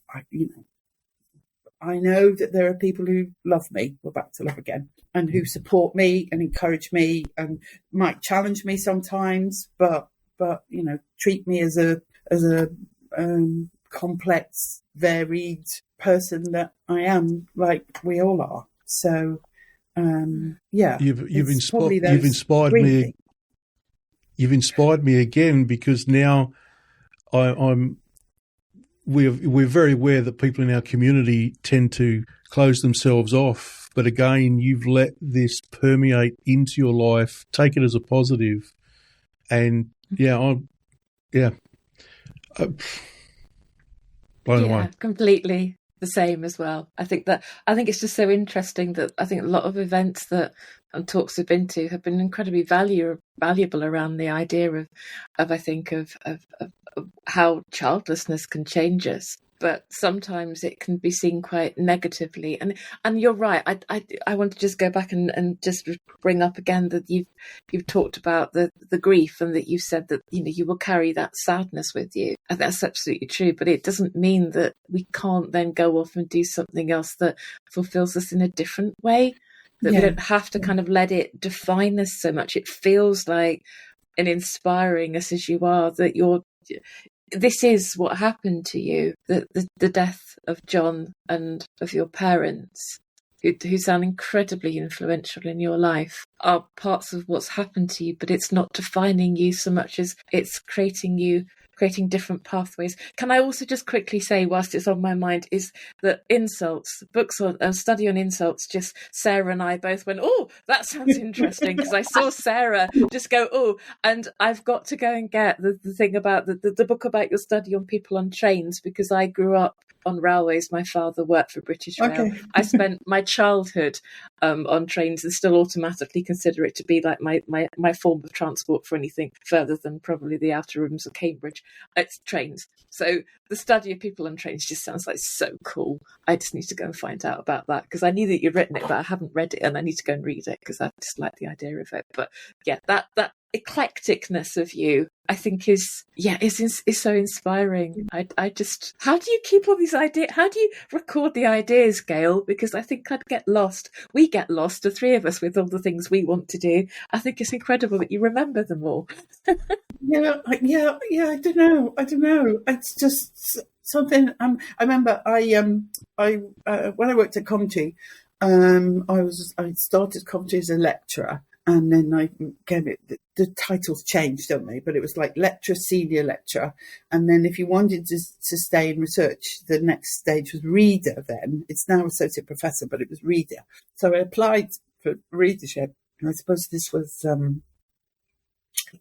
I know that there are people who love me. We're back to love again, and who support me and encourage me and might challenge me sometimes, but treat me as a complex, varied person that I am, like we all are. So, you've inspired me. things. You've inspired me again, because now we're very aware that people in our community tend to close themselves off. But again, you've let this permeate into your life, take it as a positive, and blown away. Completely the same as well. I think it's just so interesting that I think a lot of events that and talks we've been to have been incredibly valuable around the idea of how childlessness can change us. But sometimes it can be seen quite negatively. And you're right. I want to just go back and just bring up again that you've talked about the grief, and that you've said that you will carry that sadness with you. And that's absolutely true. But it doesn't mean that we can't then go off and do something else that fulfills us in a different way. That we don't have to kind of let it define us so much. It feels like, and inspiring us as you are, that this is what happened to you, the death of John and of your parents, who sound incredibly influential in your life, are parts of what's happened to you, but it's not defining you so much as it's creating different pathways. Can I also just quickly say, whilst it's on my mind, is that insults, books on a study on insults, just Sarah and I both went, oh, that sounds interesting, because I saw Sarah just go, oh, and I've got to go and get the thing about the book about your study on people on trains, because I grew up on railways. My father worked for British Rail. Okay. I spent my childhood on trains, and still automatically consider it to be like my form of transport for anything further than probably the outer rooms of Cambridge. It's trains. So the study of people on trains just sounds like so cool. I just need to go and find out about that, because I knew that you'd written it, but I haven't read it, and I need to go and read it because I just like the idea of it. But yeah, that eclecticness of you, I think is so inspiring. I just, how do you keep all these ideas? How do you record the ideas, Gayle? Because I think I'd get lost. We get lost, the three of us, with all the things we want to do. I think it's incredible that you remember them all. I don't know. It's just something. I remember when I worked at Coventry, I started Coventry as a lecturer. And then I gave it, the titles changed, don't they? But it was like lecturer, senior lecturer. And then if you wanted to stay in research, the next stage was reader then. It's now associate professor, but it was reader. So I applied for readership. And I suppose this was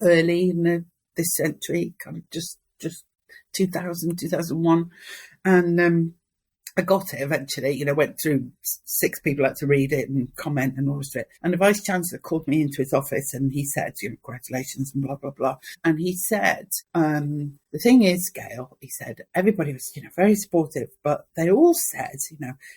early in this century, kind of just 2000, 2001. And I got it eventually, went through 6 people had to read it and comment and all of it. And the Vice Chancellor called me into his office and he said, congratulations and blah, blah, blah. And he said, the thing is, Gayle, he said, everybody was, very supportive, but they all said,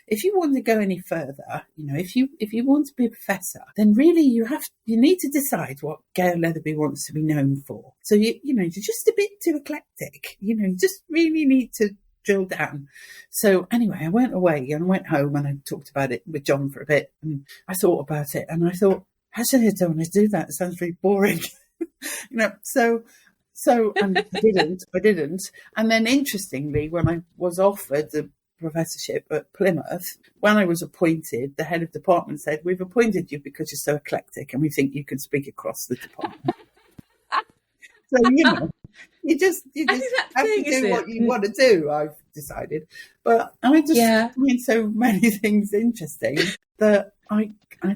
if you want to go any further, if you want to be a professor, then really you need to decide what Gayle Letherby wants to be known for. So, you're just a bit too eclectic, you just really need to drill down. So anyway, I went away and I went home and I talked about it with John for a bit, and I thought about it and I thought, actually, I don't want to do that. It sounds very boring. So and I didn't. And then interestingly, when I was offered the professorship at Plymouth, when I was appointed, the head of department said, we've appointed you because you're so eclectic and we think you can speak across the department. So, you just have to do what you want to do, I've decided. But I just find so many things interesting that I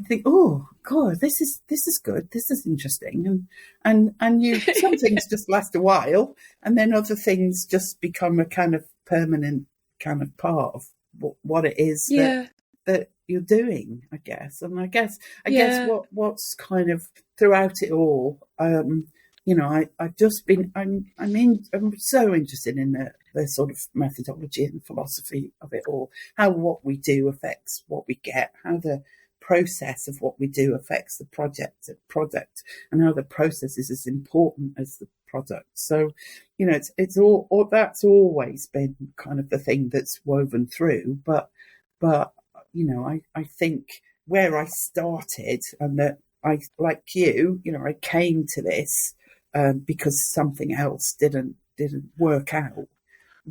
think, oh God, this is good, this is interesting, and you some things just last a while, and then other things just become a kind of permanent kind of part of what it is that you're doing, I guess. And I guess what's kind of throughout it all, I've just been, I'm so interested in the sort of methodology and philosophy of it all, how what we do affects what we get, how the process of what we do affects the product, and how the process is as important as the product. So, it's all that's always been kind of the thing that's woven through. But I think where I started, and that I, like you, I came to this because something else didn't work out.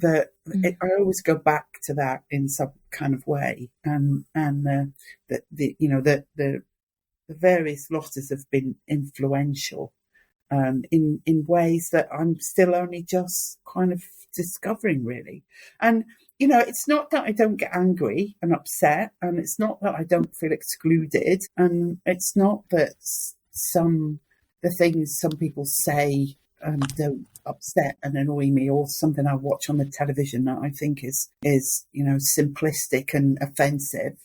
I always go back to that in some kind of way, and the various losses have been influential in ways that I'm still only just kind of discovering, really. And it's not that I don't get angry and upset, and it's not that I don't feel excluded, and it's not that the things some people say don't upset and annoy me, or something I watch on the television that I think is simplistic and offensive.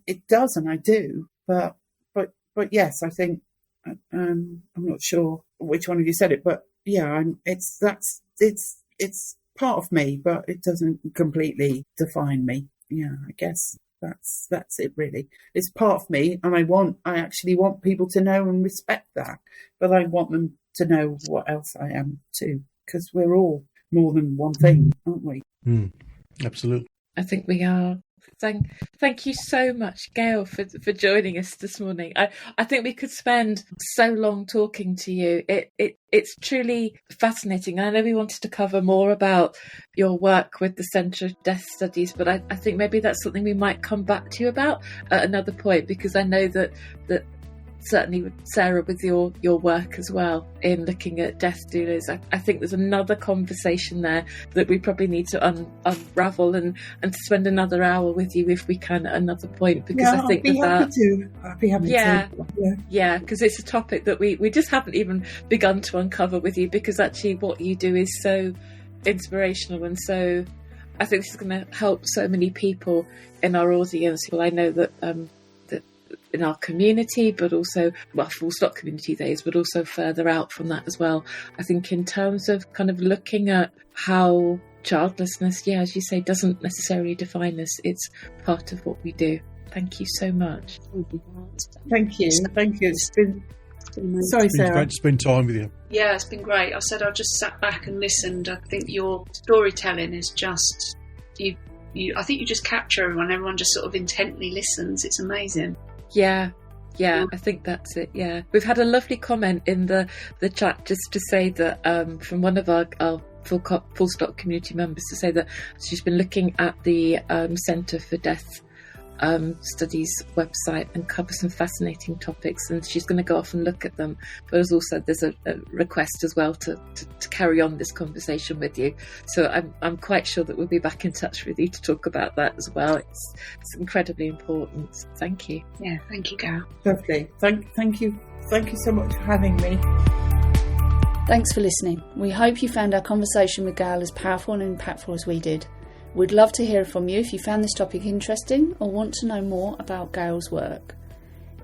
It does, and I do, but yes, I think I'm not sure which one of you said it, but yeah, it's part of me, but it doesn't completely define me. Yeah, I guess that's it, really. It's part of me, and I actually want people to know and respect that, but I want them to know what else I am too, because we're all more than one thing, aren't we? Absolutely. I think we are. Thank you so much, Gayle, for joining us this morning. I think we could spend so long talking to you. It's truly fascinating. I know we wanted to cover more about your work with the Centre of Death Studies, but I think maybe that's something we might come back to you about at another point, because I know that certainly with Sarah, with your work as well in looking at death doulas, I think there's another conversation there that we probably need to unravel and to spend another hour with you if we can at another point, because I think I'd be happy to. Yeah, because it's a topic that we just haven't even begun to uncover with you, because actually what you do is so inspirational, and so I think this is going to help so many people in our audience. Well, I know that in our community, but also, full stop community days, but also further out from that as well. I think in terms of kind of looking at how childlessness, as you say, doesn't necessarily define us, it's part of what we do. Thank you so much. Thank you. It's been sorry, Sarah. It's great to spend time with you. Yeah, it's been great. I said I just sat back and listened. I think your storytelling is just I think you just capture everyone. Everyone just sort of intently listens. It's amazing. Yeah, I think that's it. Yeah, we've had a lovely comment in the chat just to say that from one of our full stop community members, to say that she's been looking at the Centre for Death Studies website and cover some fascinating topics, and she's going to go off and look at them. But as also, there's a request as well to carry on this conversation with you. So I'm quite sure that we'll be back in touch with you to talk about that as well. It's incredibly important. Thank you. Yeah, thank you, Gayle. Lovely. Thank you so much for having me. Thanks for listening. We hope you found our conversation with Gayle as powerful and impactful as we did. We'd love to hear from you if you found this topic interesting or want to know more about Gayle's work.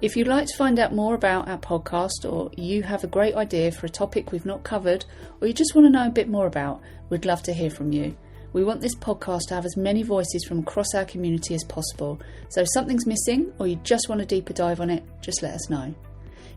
If you'd like to find out more about our podcast, or you have a great idea for a topic we've not covered, or you just want to know a bit more about, we'd love to hear from you. We want this podcast to have as many voices from across our community as possible, so if something's missing or you just want a deeper dive on it, just let us know.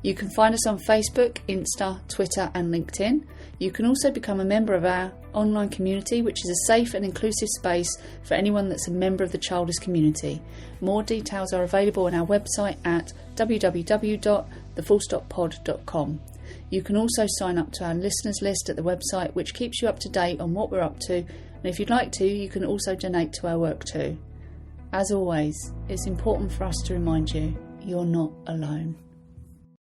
You can find us on Facebook, Insta, Twitter and LinkedIn. You can also become a member of our online community, which is a safe and inclusive space for anyone that's a member of the childless community. More details are available on our website at www.thefullstoppod.com. You can also sign up to our listeners list at the website, which keeps you up to date on what we're up to, and if you'd like to, you can also donate to our work too. As always, it's important for us to remind you, you're not alone.